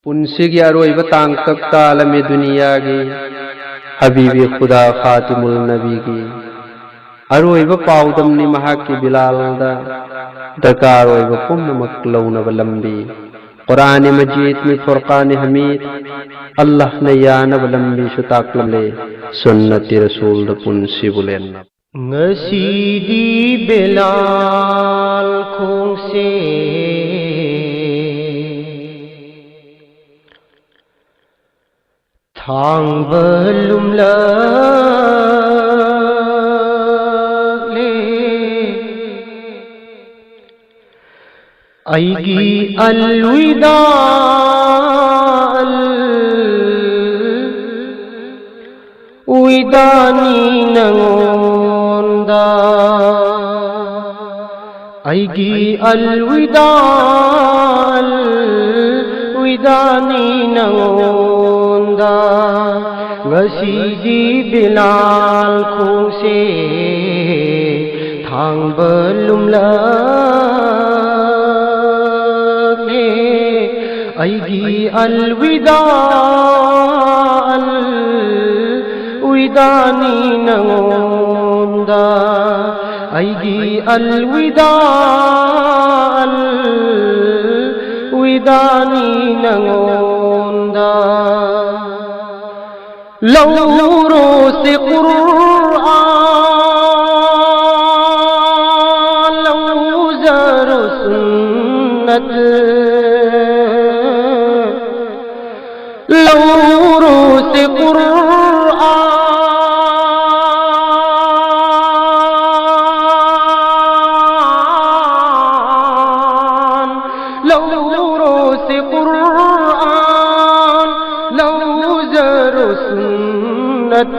पुंसिगी अरोइब तांगतक तालमे दुनियागी हबीबी खुदा खातिमुल नबीगी अरोइब पाउदमनि महाकी बिलालदा दरकार ओइब पुनमक लौनब लंबी कुरान मजीद में फुरकान हमीद अल्लाह ने यानब लंबी सुताकलले सुन्नति रसूल द पुंसी बुलेन ngasi बिलाल खोंसे थांग बलुमला आईगी अलविदा विदानी नंगोंदा आईगी अलविदा विदानी नंगोंदा ngasi बिलाल खोंसे थांग बलुमला आईगी अलविदा विदानी नंगोंदा आईगी अलविदा विदानी नंगोंदा लौरो से कुरान लौज़र सुन्नत लौरो से कुरान लौरो से कुरान लौज़र सुन्नत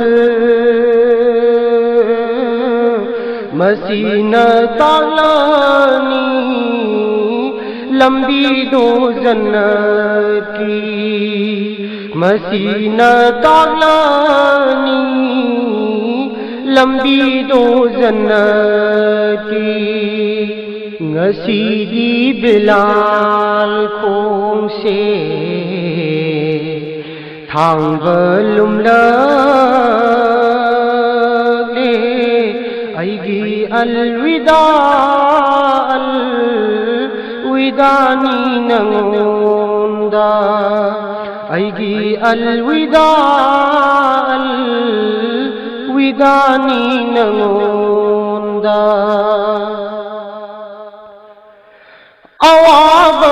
मसीना तालानी लंबी दो जन्नत की मसीना तालानी लंबी दो जन्नत की ngasi बिलाल खोंसे थांग बलुमला आईगी अलविदा विदानी नंगोंदा आईगी अलविदा विदानी नंगोंदा आवाब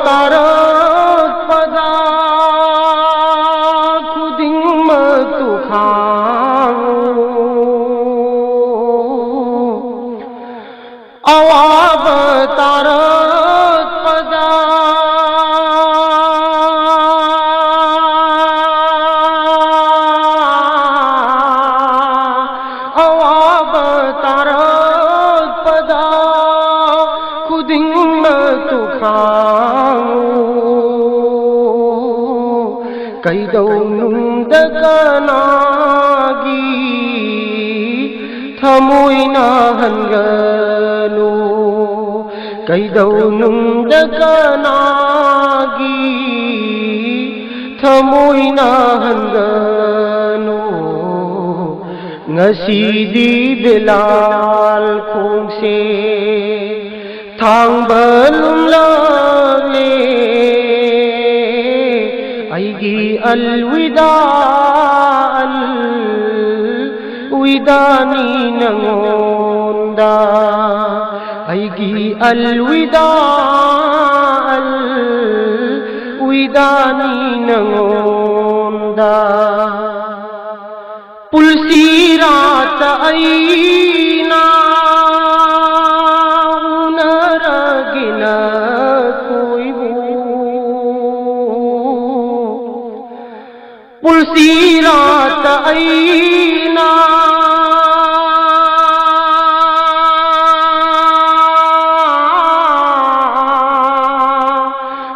तारक पदा खुदिंग मतु खाओ आवाब तारक पदा आवाब तारक पदा खुदिंग मतु खाओ कैदौ नुंदकनागी थमुइना हंगनु कैदौ नुंदकनागी थमुइना हंगनु ngasi बिलाल खोंसे थांग बलुमला आईगी अलविदा विदानी नंगोंदा आईगी अलविदा विदानी नंगोंदा पुलसी रात आईना उनरगिना कोई पुलसी रात आईना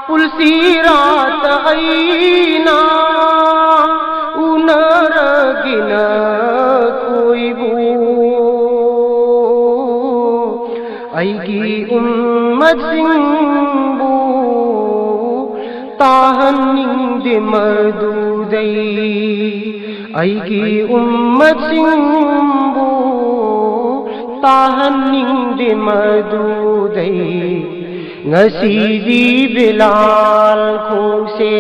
पुलसी रात आईना उनरगिना कोई आईगी उम्मत सिंबू ताहन्निंगदे मदुदै अैगी उम्मतसिंबु ताहन्निंगदे मदुदै ngasiदी बिलाल खोंसे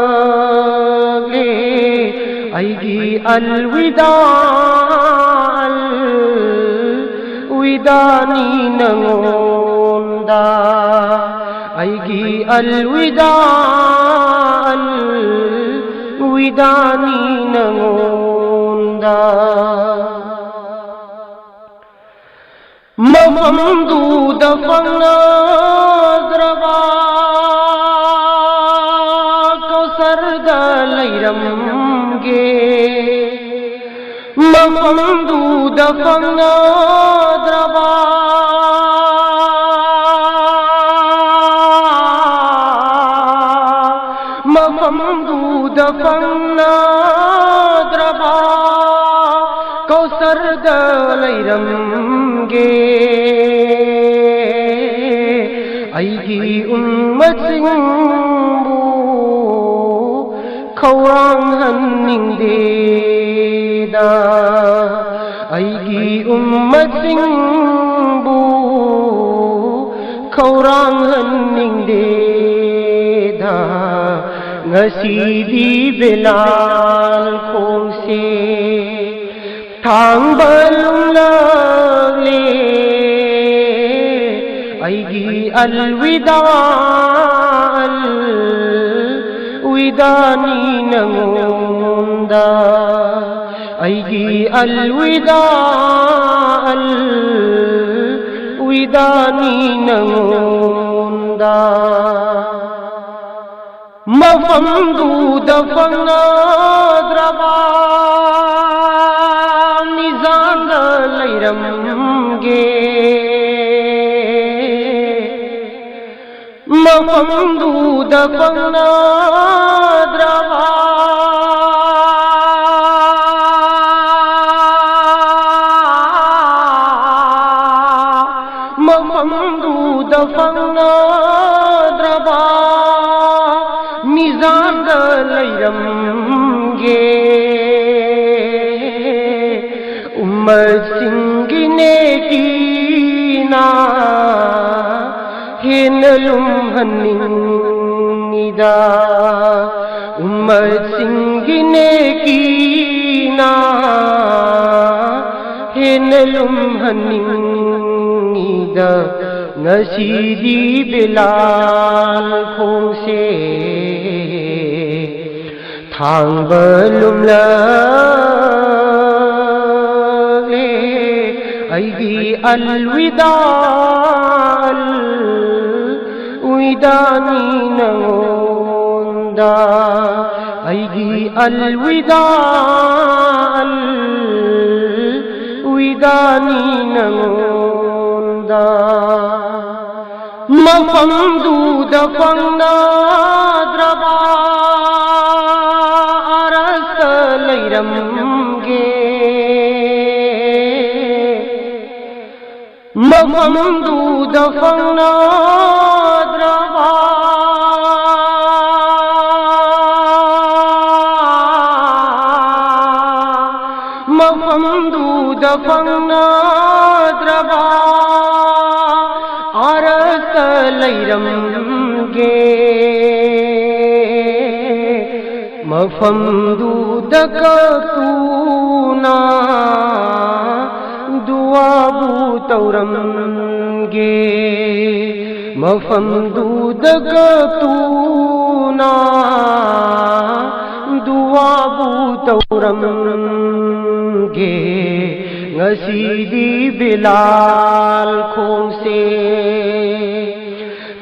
थांबलुमलगे अैगी अलविदा अलविदानी नंगोंदा अैगी अलविदा अलविदानी नंगोंदा मफमदूद फंगद्रबा कौसरद लैरमगे मफमदूद फंगद्रबा मफमदूद फंगद्रबा कौसरद लैरमगे अैगी उम्मतसिंबु खौरांहन्निंगदेदा अैगी उम्मतसिंबु खौरांहन्निंगदेदा ngasiदी बिलाल खोंसे थांबलुमलगे अैगी अलविदा अलविदानी नंगोंदा अैगी अलविदा अलविदानी नंगोंदा मफमदूद फंगद्रबा मिजान लैरमगे मफमदूद फंगद्रबा मफमदूद फंगद्रबा मिजान लैरमगे उम्मतसिंगिने कीना हेनलुम हन्निंगिदा उम्मतसिंगिने कीना हेनलुम हन्निंगिदा ngasiदी बिलाल खोंसे थांबलुमलगे अैगी अलविदा अलविदानी नंगोंदा अैगी अलविदा अलविदानी नंगोंदा मफमदूद फंगद्रबा अरस लैरमगे मफमदूद फंगद्रबा मफमदूद फंगद्रबा अरस लैरमगे मफमदूद कतूना दुआबू तौरमगे मफमदूद कतूना दुआबू तौरमगे ngasiदी बिलाल खोंसे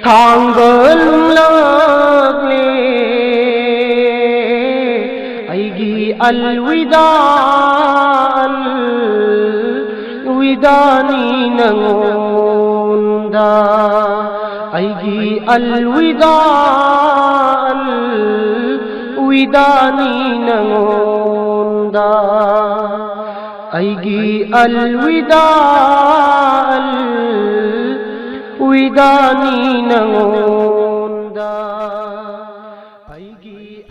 थांबलुमलगे अैगी अलविदा अलविदानी नंगोंदा अैगी अलविदा अलविदानी नंगोंदा अैगी अलविदा uidani nangonda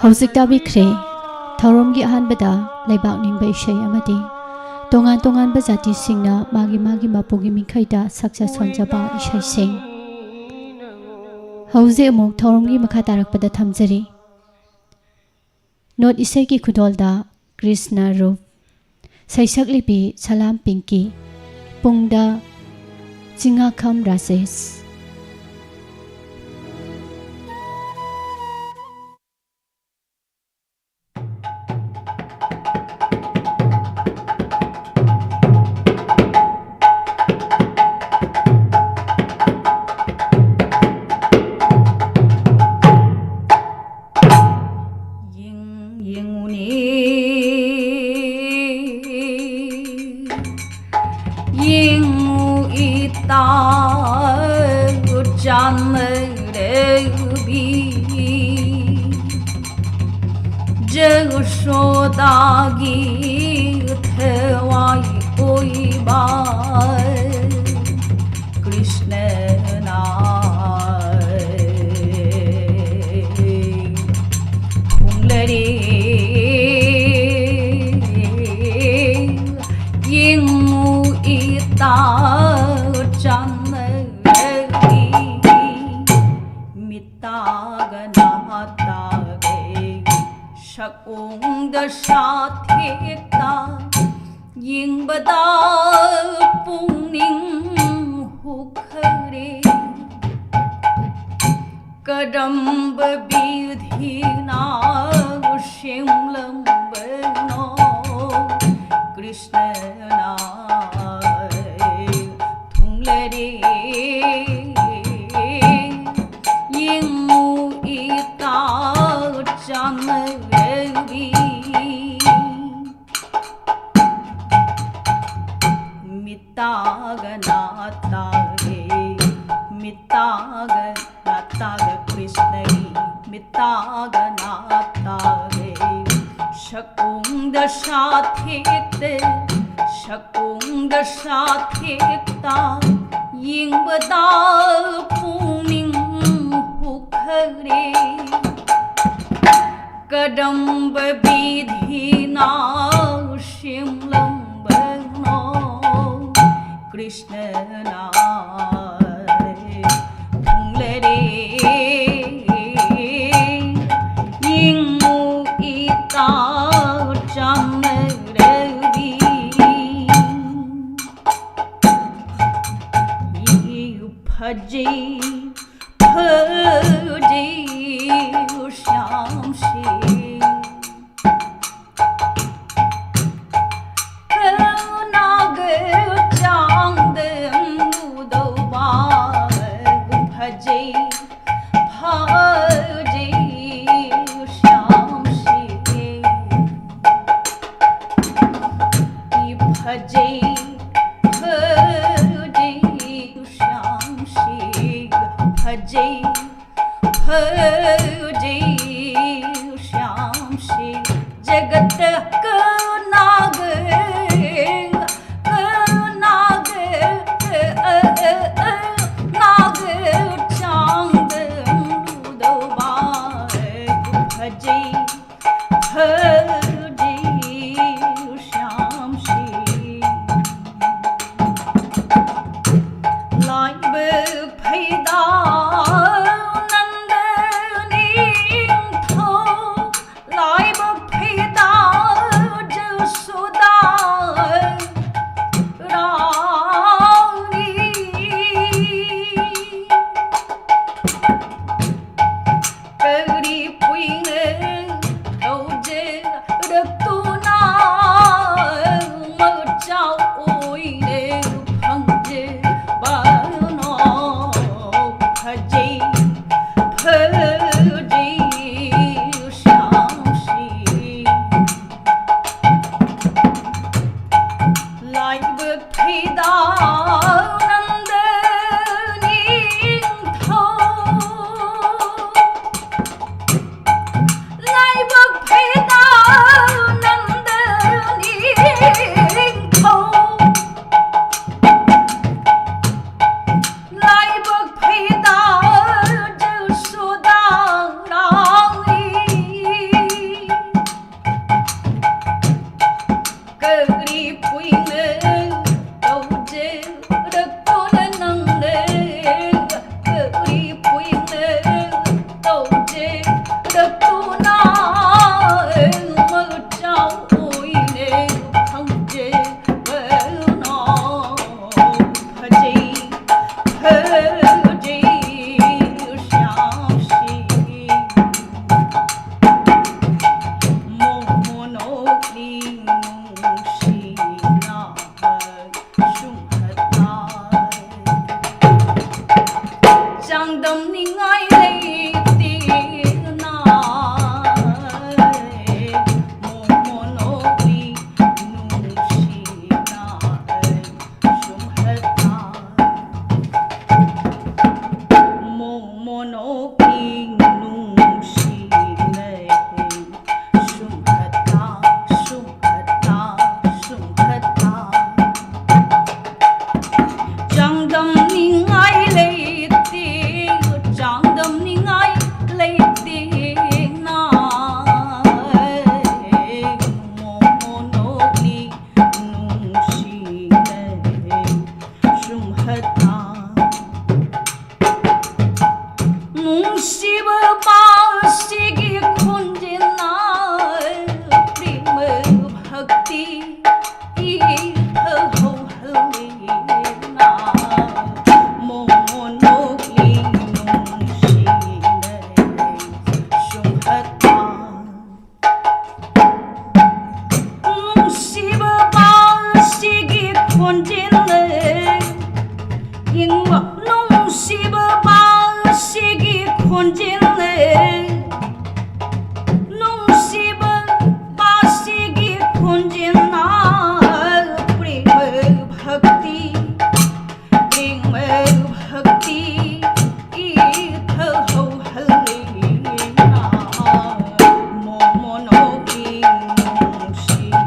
Hauzik tabikre Thaurom-gi ahanbada leibak ningba isai amadi tongan bazati singna magi mapugi mingkhaida saksa sonjaba isai sing Hauzik amuk Thaurom-gi makha tarakpada thamjari Not isai ki khudolda Krishna Rup Saisak lipi Salam Pinky Pungda Jingakham Rases 콘질레 잉먹농 씹어 바시기 콘질레 농 씹어 바시기 콘질나 프리메 박디 프리메 박디 이터호 할리나 모모노 잉농시네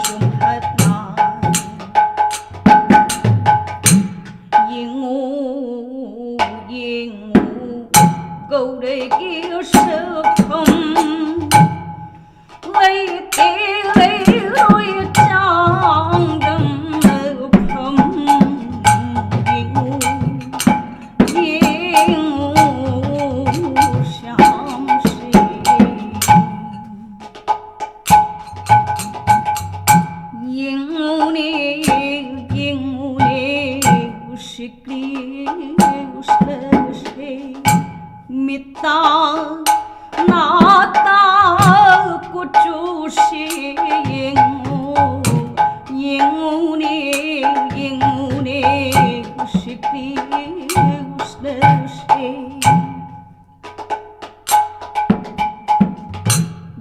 슌핫나 잉우 잉우 고래기 스품 레이티 레이로이 장금 품 잉우 잉우 샴시 잉우니 잉우니 우시크리 우스레시 미타 나타 꾸추시 잉우 잉우니 잉우니 우시크리 우스레시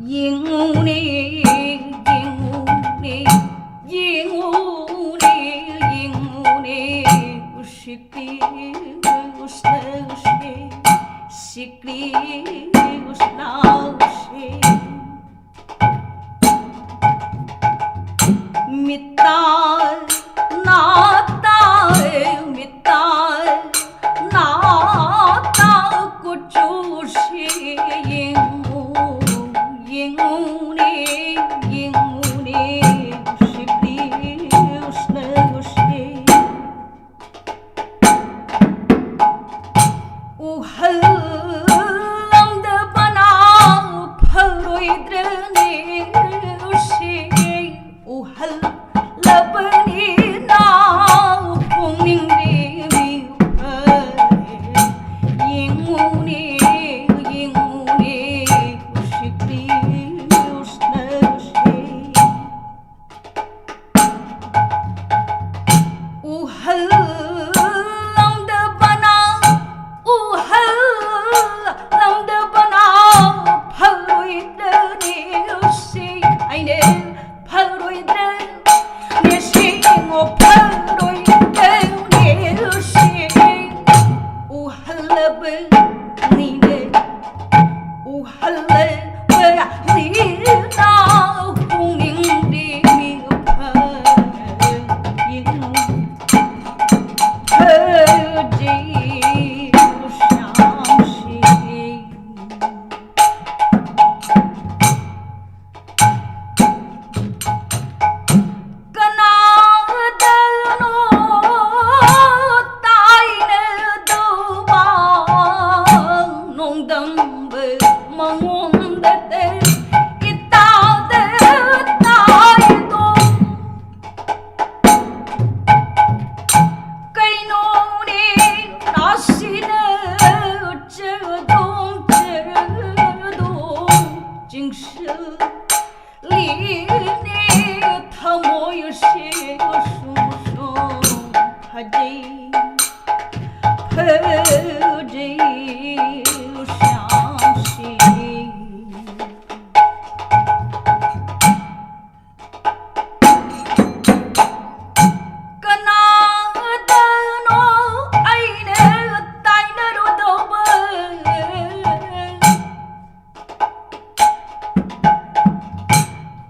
잉우니 잉우니 잉우니 잉우니 우시크리 우스레시 시크리 우스라시 미탈 나탈 미탈 나탈 꾸추시 잉우 잉우니 잉우니 시크리 우스라시 uhallam de bana pharoidrne ushi uhal labni na pungning devi yinguni yinguni ushikri usnashi uhallam de bana uhallam de bana pharoidrne ushi aine pharoidre neshi ngo pharoidrne ushi uhallab nine uhallab nina hunging di mi yin Ji Shamshi Kana dano taine do ba nong dang be mong de te ita de tai do cây nô ni nó xin chớ đông chính sự lý ni thầm môi sẽ sung sung phật đi sáng xì Kana dano aine taine do ba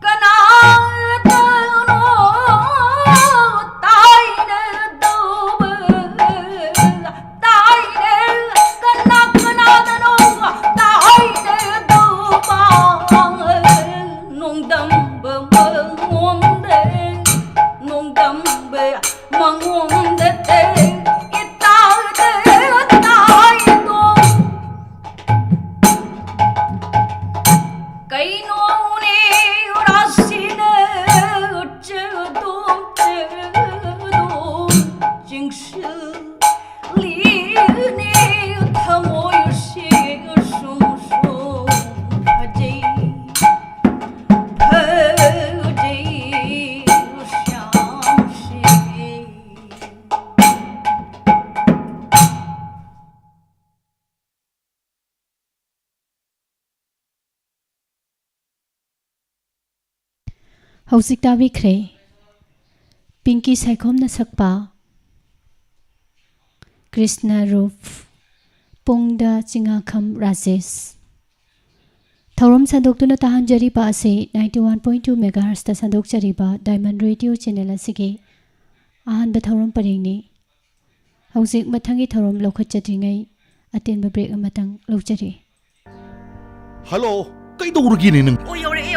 Kana dano taine do ba taine kana dano taine do ba nong dam ba ngom de nong dam be mangom de te ita de tai do kai no ne rasine che dom jing shi li ne thamo shi sum sum bhaji bhaji ꯍꯧꯖꯤꯛ ꯇꯥꯕꯤꯈ꯭ꯔꯦ ꯄꯤꯡꯀꯤ ꯁꯥꯏꯈꯣꯝꯅ ꯁꯛꯄ ꯀ꯭ꯔꯤꯁꯅ ꯔꯨꯞ ꯄꯨꯡꯗ ꯆꯤꯡꯉꯥꯈꯝ ꯔꯥꯖꯦꯁ ꯊꯧꯔꯝ ꯁꯟꯗꯣꯛꯇꯨꯅ ꯇꯥꯍꯟꯖꯔꯤꯕ ꯑꯁꯤ 91.2 ꯃꯦꯒꯥꯍꯔꯁꯇ ꯁꯟꯗꯣꯛꯆꯔꯤꯕ diamond radio channel ꯑꯁꯤꯒꯤ ꯑꯍꯥꯟꯕ ꯊꯧꯔꯝ ꯄꯔꯦꯡꯅꯤ ꯍꯧꯖꯤꯛ ꯃꯊꯪꯒꯤ ꯊꯧꯔꯝ ꯂꯧꯈꯠꯆꯗ꯭ꯔꯤꯉꯩ ꯑꯇꯦꯟꯕ ꯕ꯭ꯔꯦꯛ ꯑꯃꯇꯪ ꯂꯧꯖꯔꯤ ꯍꯜꯂꯣ ꯀꯩꯗꯧꯔꯒꯦꯅꯦ ꯅꯪ